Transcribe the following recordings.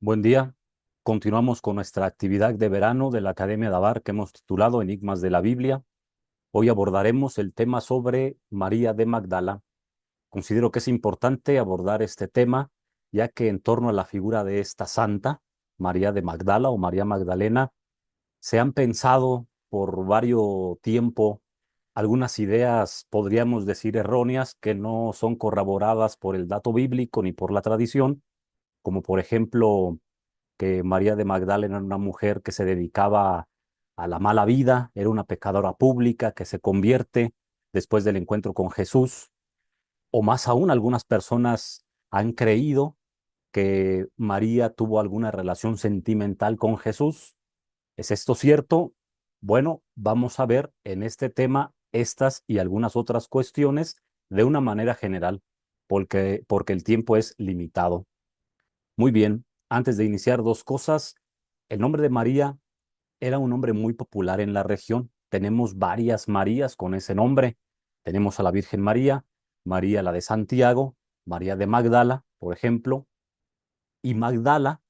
Buen día. Continuamos con nuestra actividad de verano de la Academia Dabar que hemos titulado Enigmas de la Biblia. Hoy abordaremos el tema sobre María de Magdala. Considero que es importante abordar este tema, ya que en torno a la figura de esta santa, María de Magdala o María Magdalena, se han pensado por varios tiempo algunas ideas, podríamos decir, erróneas, que no son corroboradas por el dato bíblico ni por la tradición, como por ejemplo que María de Magdalena era una mujer que se dedicaba a la mala vida, era una pecadora pública que se convierte después del encuentro con Jesús, o más aún algunas personas han creído que María tuvo alguna relación sentimental con Jesús. ¿Es esto cierto? Bueno, vamos a ver en este tema estas y algunas otras cuestiones de una manera general, porque el tiempo es limitado. Muy bien, antes de iniciar dos cosas, el nombre de María era un nombre muy popular en la región. Tenemos varias Marías con ese nombre. Tenemos a la Virgen María, María la de Santiago, María de Magdala, por ejemplo, y Magdala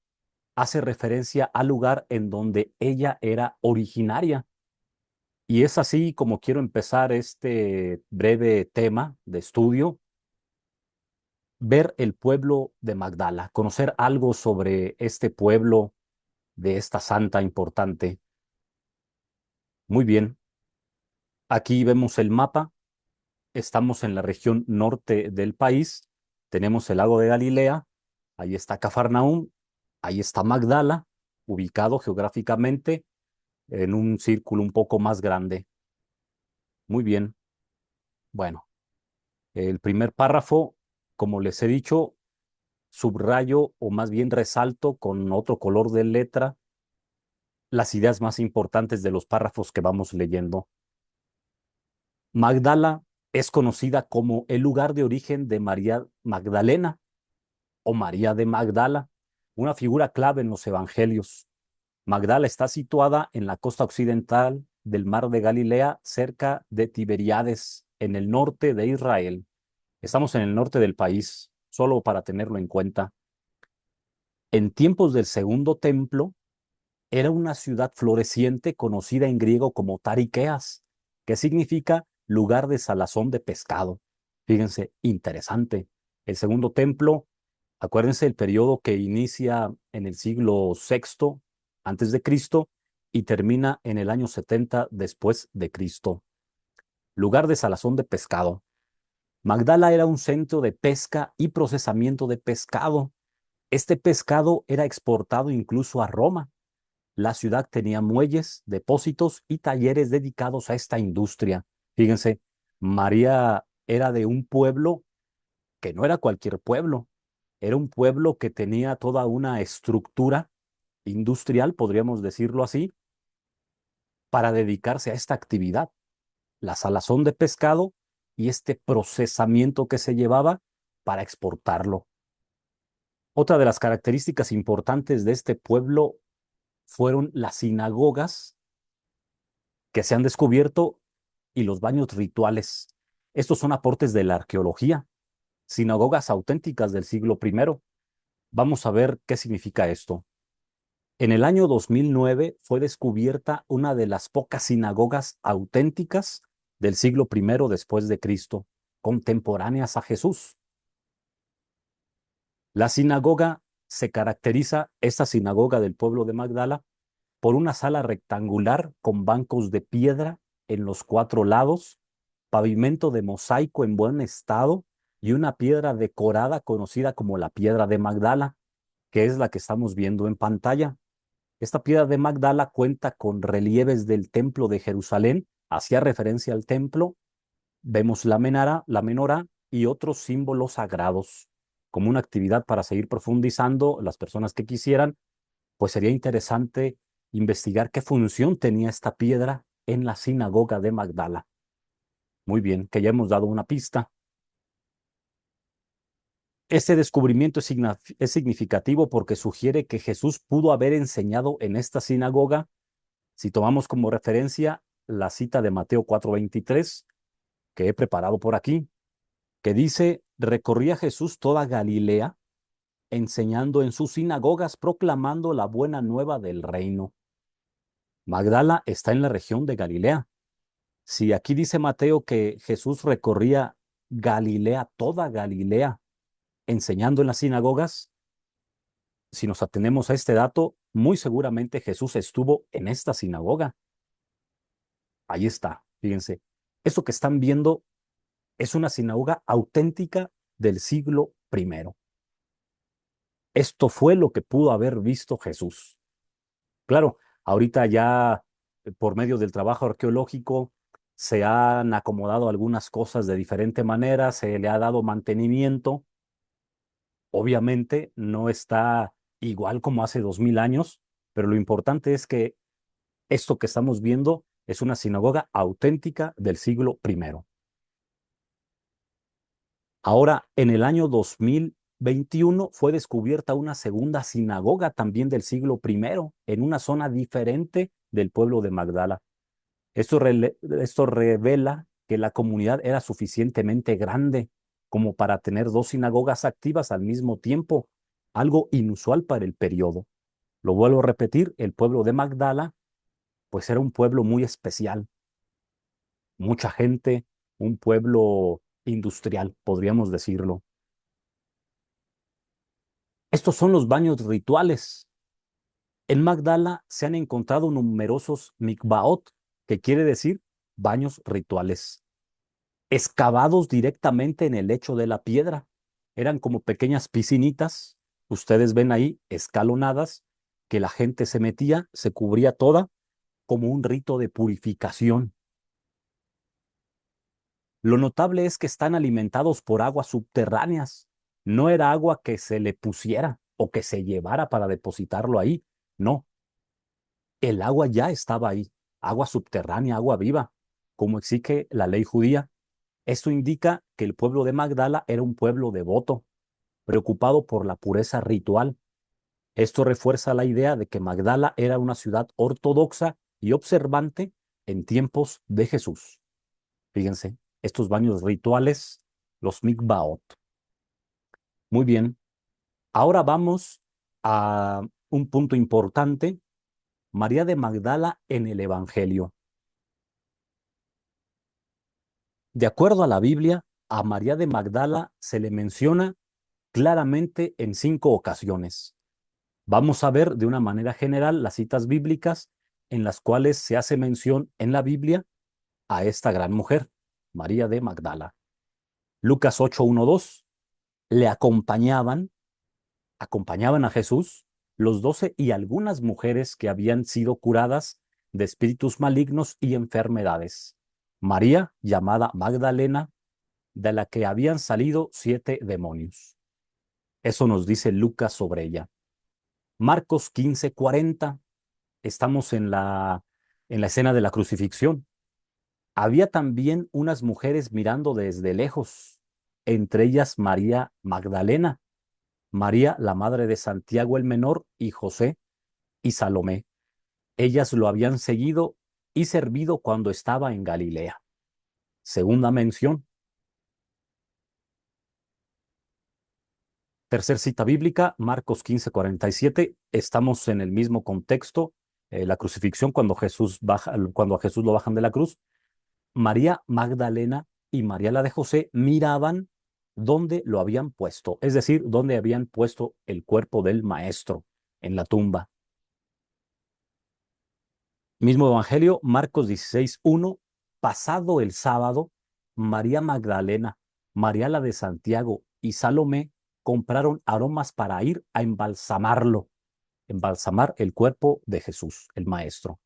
hace referencia al lugar en donde ella era originaria. Y es así como quiero empezar este breve tema de estudio, ver el pueblo de Magdala, conocer algo sobre este pueblo de esta santa importante. Muy bien, aquí vemos el mapa. Estamos en la región norte del país. Tenemos el lago de Galilea. Ahí está Cafarnaúm. Ahí está Magdala, ubicado geográficamente en un círculo un poco más grande. Muy bien. Bueno, el primer párrafo, como les he dicho, subrayo o más bien resalto con otro color de letra las ideas más importantes de los párrafos que vamos leyendo. Magdala es conocida como el lugar de origen de María Magdalena o María de Magdala, una figura clave en los evangelios. Magdala está situada en la costa occidental del mar de Galilea, cerca de Tiberíades, en el norte de Israel. Estamos en el norte del país, solo para tenerlo en cuenta. En tiempos del segundo templo, era una ciudad floreciente conocida en griego como Tarikeas, que significa lugar de salazón de pescado. Fíjense, interesante. El segundo templo, acuérdense el periodo que inicia en el siglo sexto antes de Cristo y termina en el año 70 después de Cristo. Lugar de salazón de pescado. Magdala era un centro de pesca y procesamiento de pescado. Este pescado era exportado incluso a Roma. La ciudad tenía muelles, depósitos y talleres dedicados a esta industria. Fíjense, María era de un pueblo que no era cualquier pueblo, era un pueblo que tenía toda una estructura industrial, podríamos decirlo así, para dedicarse a esta actividad, la salazón de pescado y este procesamiento que se llevaba para exportarlo. Otra de las características importantes de este pueblo fueron las sinagogas que se han descubierto y los baños rituales. Estos son aportes de la arqueología, sinagogas auténticas del siglo primero. Vamos a ver qué significa esto. En el año 2009 fue descubierta una de las pocas sinagogas auténticas del siglo primero después de Cristo, contemporáneas a Jesús. La sinagoga se caracteriza, esta sinagoga del pueblo de Magdala, por una sala rectangular con bancos de piedra en los cuatro lados, pavimento de mosaico en buen estado y una piedra decorada conocida como la piedra de Magdala, que es la que estamos viendo en pantalla. Esta piedra de Magdala cuenta con relieves del templo de Jerusalén, hacía referencia al templo, vemos la menorá y otros símbolos sagrados. Como una actividad para seguir profundizando, las personas que quisieran, pues sería interesante investigar qué función tenía esta piedra en la sinagoga de Magdala. Muy bien, que ya hemos dado una pista. Este descubrimiento es significativo porque sugiere que Jesús pudo haber enseñado en esta sinagoga, si tomamos como referencia la cita de Mateo 4:23, que he preparado por aquí, que dice, recorría Jesús toda Galilea enseñando en sus sinagogas, proclamando la buena nueva del reino. Magdala está en la región de Galilea. Si aquí dice Mateo que Jesús recorría Galilea, toda Galilea, enseñando en las sinagogas, si nos atenemos a este dato, muy seguramente Jesús estuvo en esta sinagoga. Ahí está, fíjense. Eso que están viendo es una sinagoga auténtica del siglo primero. Esto fue lo que pudo haber visto Jesús. Claro, ahorita ya por medio del trabajo arqueológico se han acomodado algunas cosas de diferente manera, se le ha dado mantenimiento. Obviamente no está igual como hace 2000 años, pero lo importante es que esto que estamos viendo es una sinagoga auténtica del siglo primero. Ahora, en el año 2021 fue descubierta una segunda sinagoga también del siglo primero en una zona diferente del pueblo de Magdala. Esto revela que la comunidad era suficientemente grande como para tener dos sinagogas activas al mismo tiempo, algo inusual para el periodo. Lo vuelvo a repetir, el pueblo de Magdala, pues era un pueblo muy especial, mucha gente, un pueblo industrial, podríamos decirlo. Estos son los baños rituales. En Magdala se han encontrado numerosos mikvaot, que quiere decir baños rituales, excavados directamente en el lecho de la piedra. Eran como pequeñas piscinitas, ustedes ven ahí, escalonadas, que la gente se metía, se cubría toda, como un rito de purificación. Lo notable es que están alimentados por aguas subterráneas. No era agua que se le pusiera o que se llevara para depositarlo ahí. No, el agua ya estaba ahí, agua subterránea, agua viva, como exige la ley judía. Esto indica que el pueblo de Magdala era un pueblo devoto, preocupado por la pureza ritual. Esto refuerza la idea de que Magdala era una ciudad ortodoxa y observante en tiempos de Jesús. Fíjense, estos baños rituales, los mikvaot. Muy bien, ahora vamos a un punto importante, María de Magdala en el Evangelio. De acuerdo a la Biblia, a María de Magdala se le menciona claramente en 5 ocasiones. Vamos a ver de una manera general las citas bíblicas en las cuales se hace mención en la Biblia a esta gran mujer, María de Magdala. Lucas 8:1-2, le acompañaban a Jesús los 12 y algunas mujeres que habían sido curadas de espíritus malignos y enfermedades. María, llamada Magdalena, de la que habían salido 7 demonios. Eso nos dice Lucas sobre ella. Marcos 15:40, estamos en la escena de la crucifixión. Había también unas mujeres mirando desde lejos, entre ellas María Magdalena, María, la madre de Santiago el Menor y José, y Salomé. Ellas lo habían seguido y servido cuando estaba en Galilea. Segunda mención. Tercer cita bíblica, Marcos 15:47. Estamos en el mismo contexto, la crucifixión, cuando a Jesús lo bajan de la cruz. María Magdalena y María la de José miraban dónde lo habían puesto, es decir, dónde habían puesto el cuerpo del maestro en la tumba. Mismo Evangelio, Marcos 16:1. Pasado el sábado, María Magdalena, María la de Santiago y Salomé compraron aromas para ir a embalsamar el cuerpo de Jesús, el maestro.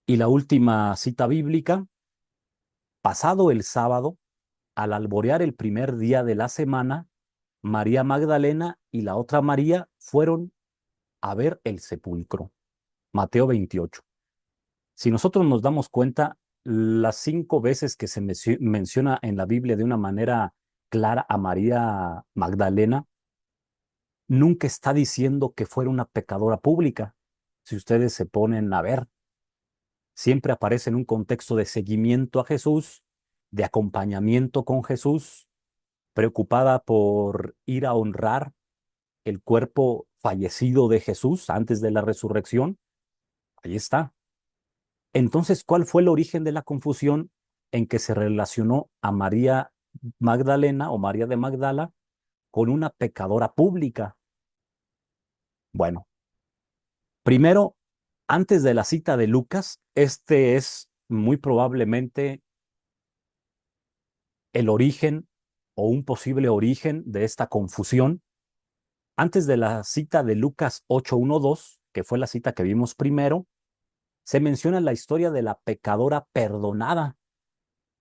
Y la última cita bíblica, pasado el sábado, al alborear el primer día de la semana, María Magdalena y la otra María fueron a ver el sepulcro. Mateo 28. Si nosotros nos damos cuenta, las 5 veces que se menciona en la Biblia de una manera clara a María Magdalena, nunca está diciendo que fuera una pecadora pública. Si ustedes se ponen a ver, siempre aparece en un contexto de seguimiento a Jesús, de acompañamiento con Jesús, preocupada por ir a honrar el cuerpo fallecido de Jesús antes de la resurrección. Ahí está. Entonces, ¿cuál fue el origen de la confusión en que se relacionó a María Magdalena o María de Magdala con una pecadora pública? Bueno, primero, antes de la cita de Lucas, este es muy probablemente el origen o un posible origen de esta confusión. Antes de la cita de Lucas 8:1-2, que fue la cita que vimos primero, se menciona la historia de la pecadora perdonada,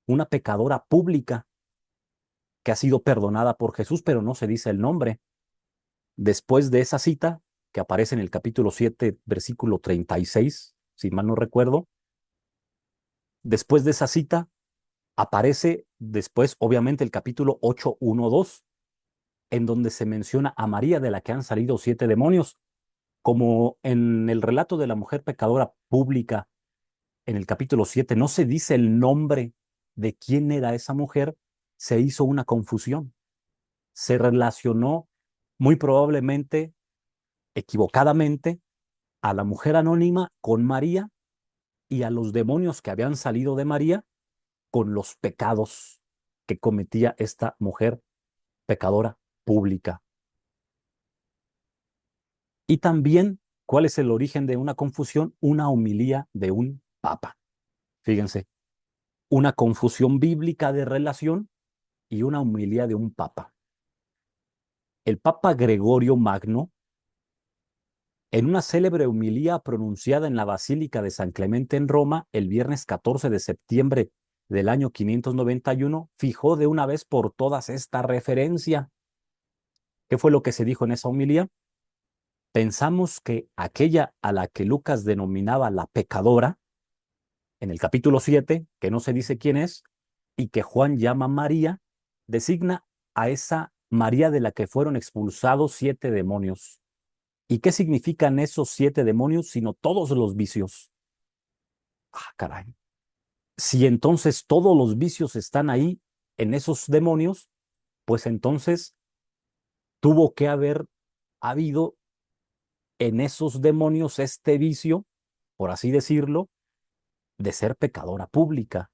una pecadora pública que ha sido perdonada por Jesús, pero no se dice el nombre. Después de esa cita, que aparece en el capítulo 7, versículo 36, si mal no recuerdo, después de esa cita aparece después, obviamente, el capítulo 8:1-2, en donde se menciona a María de la que han salido 7 demonios, como en el relato de la mujer pecadora pública. En el capítulo 7 no se dice el nombre de quién era esa mujer, se hizo una confusión. Se relacionó muy probablemente, equivocadamente, a la mujer anónima con María y a los demonios que habían salido de María con los pecados que cometía esta mujer pecadora pública. Y también, ¿cuál es el origen de una confusión? Una homilía de un papa. Fíjense, una confusión bíblica de relación y una homilía de un papa. El Papa Gregorio Magno, en una célebre homilía pronunciada en la Basílica de San Clemente en Roma el viernes 14 de septiembre del año 591, fijó de una vez por todas esta referencia. ¿Qué fue lo que se dijo en esa homilía? Pensamos que aquella a la que Lucas denominaba la pecadora, en el capítulo 7, que no se dice quién es, y que Juan llama María, designa a esa María de la que fueron expulsados 7 demonios. ¿Y qué significan esos 7 demonios sino todos los vicios? Ah, caray. Si entonces todos los vicios están ahí en esos demonios, pues entonces tuvo que haber habido en esos demonios este vicio, por así decirlo, de ser pecadora pública.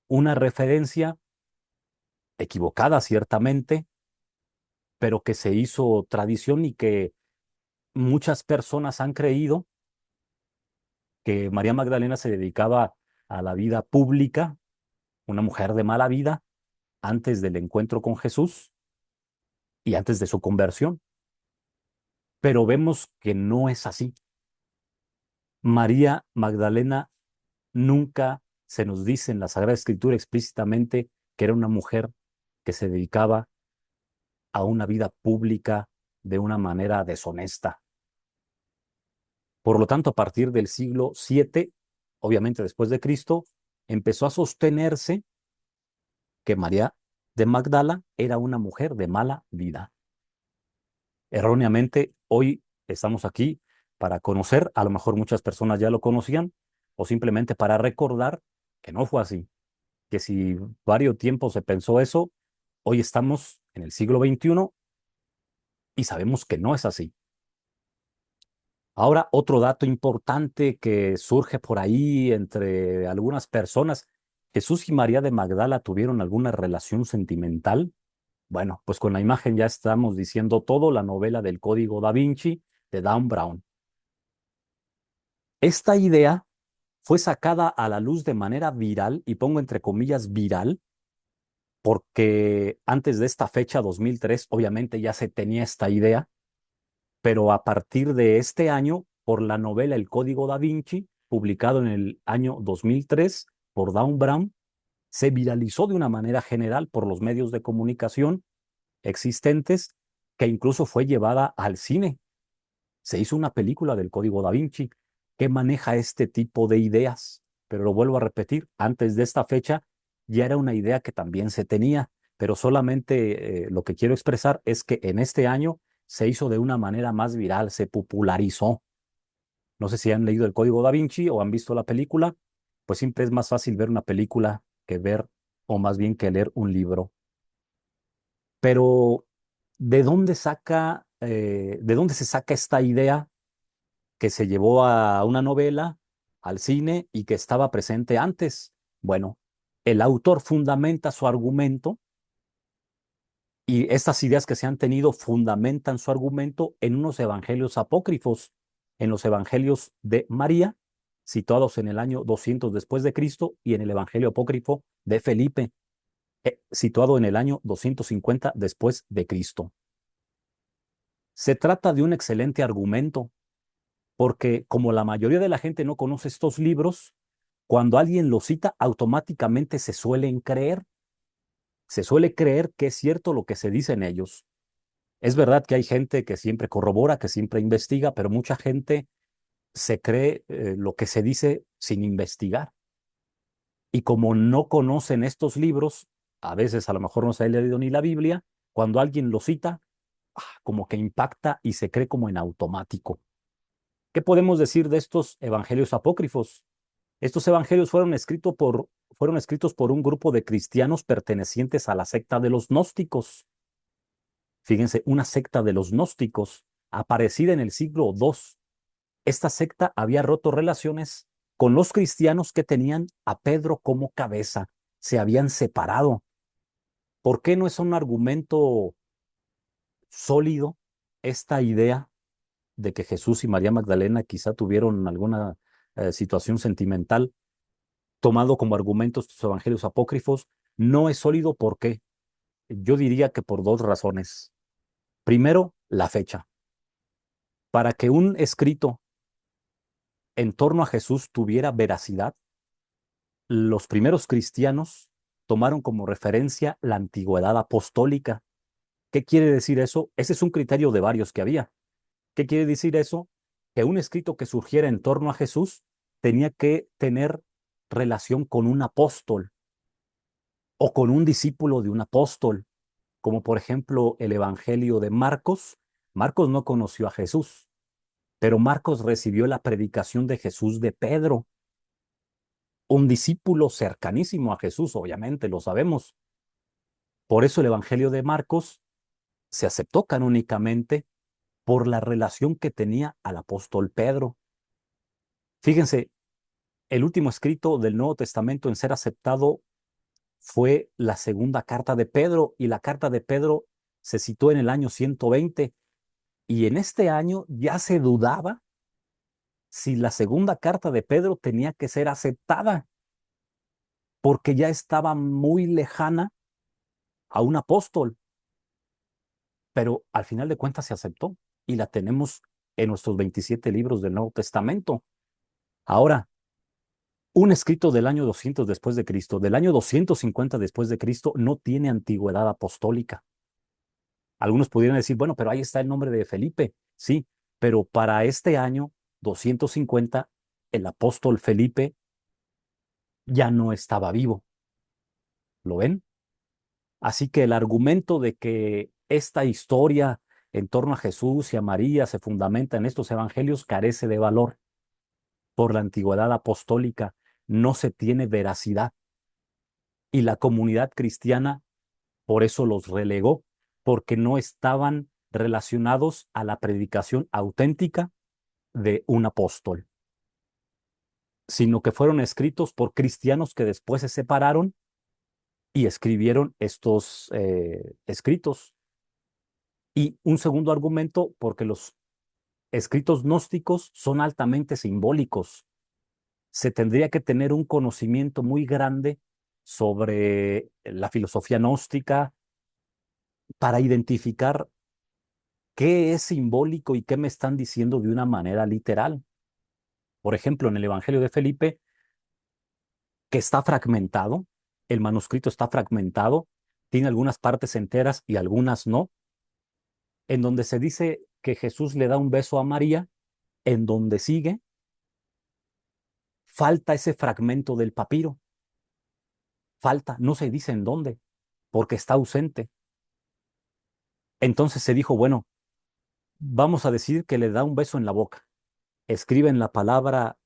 Una referencia equivocada, ciertamente, pero que se hizo tradición y que muchas personas han creído que María Magdalena se dedicaba a la vida pública, una mujer de mala vida, antes del encuentro con Jesús y antes de su conversión. Pero vemos que no es así. María Magdalena nunca se nos dice en la Sagrada Escritura explícitamente que era una mujer que se dedicaba a una vida pública de una manera deshonesta. Por lo tanto, a partir del siglo VII, obviamente después de Cristo, empezó a sostenerse que María de Magdala era una mujer de mala vida. Erróneamente, hoy estamos aquí para conocer, a lo mejor muchas personas ya lo conocían, o simplemente para recordar que no fue así, que si varios tiempos se pensó eso, hoy estamos en el siglo XXI y sabemos que no es así. Ahora, otro dato importante que surge por ahí entre algunas personas, ¿Jesús y María de Magdala tuvieron alguna relación sentimental? Bueno, pues con la imagen ya estamos diciendo todo, la novela del Código Da Vinci de Dan Brown. Esta idea fue sacada a la luz de manera viral, y pongo entre comillas viral, porque antes de esta fecha, 2003, obviamente ya se tenía esta idea, pero a partir de este año, por la novela El Código Da Vinci, publicado en el año 2003 por Dan Brown, se viralizó de una manera general por los medios de comunicación existentes, que incluso fue llevada al cine. Se hizo una película del Código Da Vinci que maneja este tipo de ideas, pero lo vuelvo a repetir, antes de esta fecha ya era una idea que también se tenía, pero solamente lo que quiero expresar es que en este año se hizo de una manera más viral, se popularizó. No sé si han leído el Código Da Vinci o han visto la película, pues siempre es más fácil ver una película que ver, o más bien que leer un libro. Pero ¿De dónde se saca esta idea que se llevó a una novela, al cine y que estaba presente antes? Bueno, el autor fundamenta su argumento y estas ideas que se han tenido fundamentan su argumento en unos evangelios apócrifos, en los evangelios de María, situados en el año 200 después de Cristo, y en el evangelio apócrifo de Felipe, situado en el año 250 después de Cristo. Se trata de un excelente argumento, porque como la mayoría de la gente no conoce estos libros, cuando alguien los cita, automáticamente se suele creer que es cierto lo que se dice en ellos. Es verdad que hay gente que siempre corrobora, que siempre investiga, pero mucha gente se cree lo que se dice sin investigar. Y como no conocen estos libros, a veces a lo mejor no se ha leído ni la Biblia, cuando alguien lo cita, como que impacta y se cree como en automático. ¿Qué podemos decir de estos evangelios apócrifos? Estos evangelios fueron escritos por un grupo de cristianos pertenecientes a la secta de los gnósticos. Fíjense, una secta de los gnósticos, aparecida en el siglo II. Esta secta había roto relaciones con los cristianos que tenían a Pedro como cabeza. Se habían separado. ¿Por qué no es un argumento sólido esta idea de que Jesús y María Magdalena quizá tuvieron alguna situación sentimental, tomado como argumentos estos evangelios apócrifos? No es sólido. ¿Por qué? Yo diría que por dos razones. Primero, la fecha. Para que un escrito en torno a Jesús tuviera veracidad, los primeros cristianos tomaron como referencia la antigüedad apostólica. ¿Qué quiere decir eso? Ese es un criterio de varios que había. ¿Qué quiere decir eso? Que un escrito que surgiera en torno a Jesús tenía que tener relación con un apóstol o con un discípulo de un apóstol, como por ejemplo el Evangelio de Marcos. Marcos no conoció a Jesús, pero Marcos recibió la predicación de Jesús de Pedro, un discípulo cercanísimo a Jesús, obviamente, lo sabemos. Por eso el Evangelio de Marcos se aceptó canónicamente por la relación que tenía al apóstol Pedro. Fíjense, el último escrito del Nuevo Testamento en ser aceptado fue la segunda carta de Pedro, y la carta de Pedro se citó en el año 120, y en este año ya se dudaba si la segunda carta de Pedro tenía que ser aceptada, porque ya estaba muy lejana a un apóstol, pero al final de cuentas se aceptó y la tenemos en nuestros 27 libros del Nuevo Testamento. Ahora, un escrito del año 200 después de Cristo, del año 250 después de Cristo, no tiene antigüedad apostólica. Algunos pudieran decir, bueno, pero ahí está el nombre de Felipe. Sí, pero para este año 250, el apóstol Felipe ya no estaba vivo. ¿Lo ven? Así que el argumento de que esta historia en torno a Jesús y a María se fundamenta en estos evangelios carece de valor. Por la antigüedad apostólica no se tiene veracidad, y la comunidad cristiana por eso los relegó, porque no estaban relacionados a la predicación auténtica de un apóstol, sino que fueron escritos por cristianos que después se separaron y escribieron estos escritos. Y un segundo argumento, porque los escritos gnósticos son altamente simbólicos. Se tendría que tener un conocimiento muy grande sobre la filosofía gnóstica para identificar qué es simbólico y qué me están diciendo de una manera literal. Por ejemplo, en el Evangelio de Felipe, que está fragmentado, el manuscrito está fragmentado, tiene algunas partes enteras y algunas no, en donde se dice que Jesús le da un beso a María, en donde sigue, falta ese fragmento del papiro, falta, no se dice en dónde, porque está ausente. Entonces se dijo, bueno, vamos a decir que le da un beso en la boca. Escriben la palabra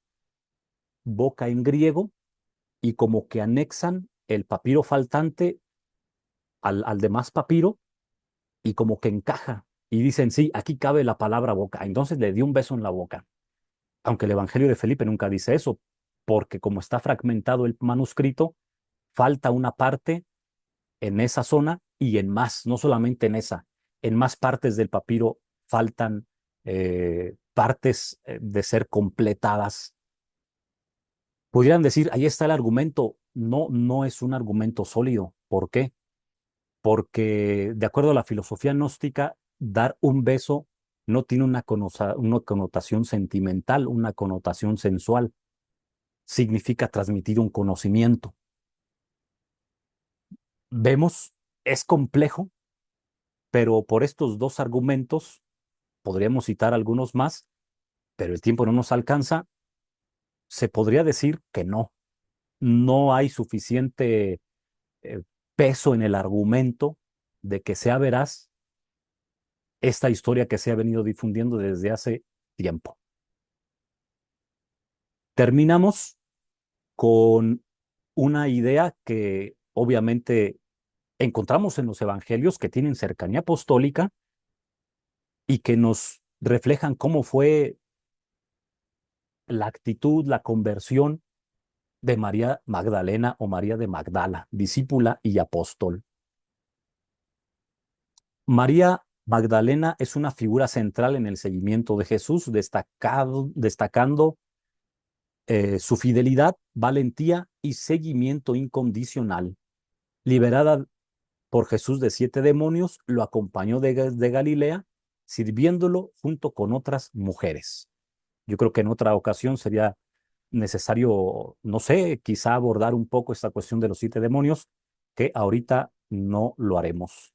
boca en griego y como que anexan el papiro faltante al demás papiro, y como que encaja. Y dicen, sí, aquí cabe la palabra boca. Entonces le dio un beso en la boca. Aunque el Evangelio de Felipe nunca dice eso, porque como está fragmentado el manuscrito, falta una parte en esa zona y en más, no solamente en esa, en más partes del papiro faltan partes de ser completadas. Podrían decir, ahí está el argumento. No, no es un argumento sólido. ¿Por qué? Porque de acuerdo a la filosofía gnóstica, dar un beso no tiene una connotación sentimental, una connotación sensual. Significa transmitir un conocimiento. Vemos, es complejo, pero por estos dos argumentos, podríamos citar algunos más, pero el tiempo no nos alcanza, se podría decir que no, no hay suficiente eh, peso en el argumento de que sea veraz esta historia que se ha venido difundiendo desde hace tiempo. Terminamos con una idea que obviamente encontramos en los evangelios que tienen cercanía apostólica y que nos reflejan cómo fue la actitud, la conversión de María Magdalena o María de Magdala, discípula y apóstol. María Magdalena es una figura central en el seguimiento de Jesús, destacando su fidelidad, valentía y seguimiento incondicional. Liberada por Jesús de 7 demonios, lo acompañó de Galilea, sirviéndolo junto con otras mujeres. Yo creo que en otra ocasión sería necesario, no sé, quizá abordar un poco esta cuestión de los 7 demonios, que ahorita no lo haremos.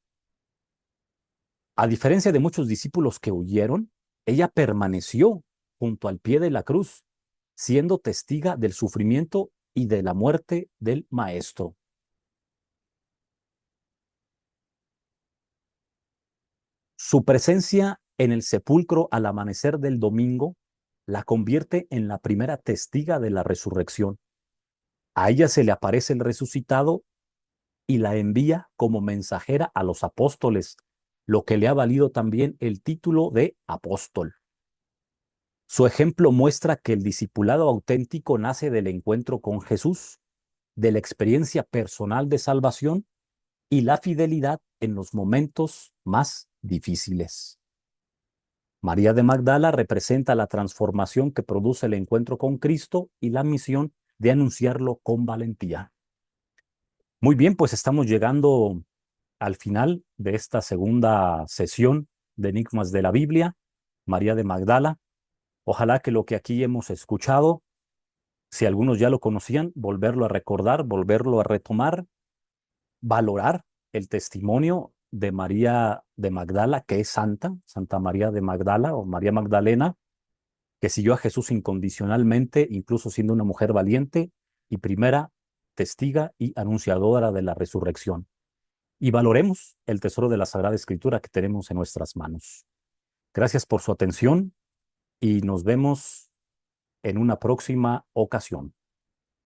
A diferencia de muchos discípulos que huyeron, ella permaneció junto al pie de la cruz, siendo testiga del sufrimiento y de la muerte del Maestro. Su presencia en el sepulcro al amanecer del domingo la convierte en la primera testiga de la resurrección. A ella se le aparece el resucitado y la envía como mensajera a los apóstoles, lo que le ha valido también el título de apóstol. Su ejemplo muestra que el discipulado auténtico nace del encuentro con Jesús, de la experiencia personal de salvación y la fidelidad en los momentos más difíciles. María de Magdala representa la transformación que produce el encuentro con Cristo y la misión de anunciarlo con valentía. Muy bien, pues estamos llegando al final de esta segunda sesión de Enigmas de la Biblia, María de Magdala. Ojalá que lo que aquí hemos escuchado, si algunos ya lo conocían, volverlo a recordar, volverlo a retomar, valorar el testimonio de María de Magdala, que es santa, Santa María de Magdala o María Magdalena, que siguió a Jesús incondicionalmente, incluso siendo una mujer valiente y primera testiga y anunciadora de la resurrección. Y valoremos el tesoro de la Sagrada Escritura que tenemos en nuestras manos. Gracias por su atención y nos vemos en una próxima ocasión.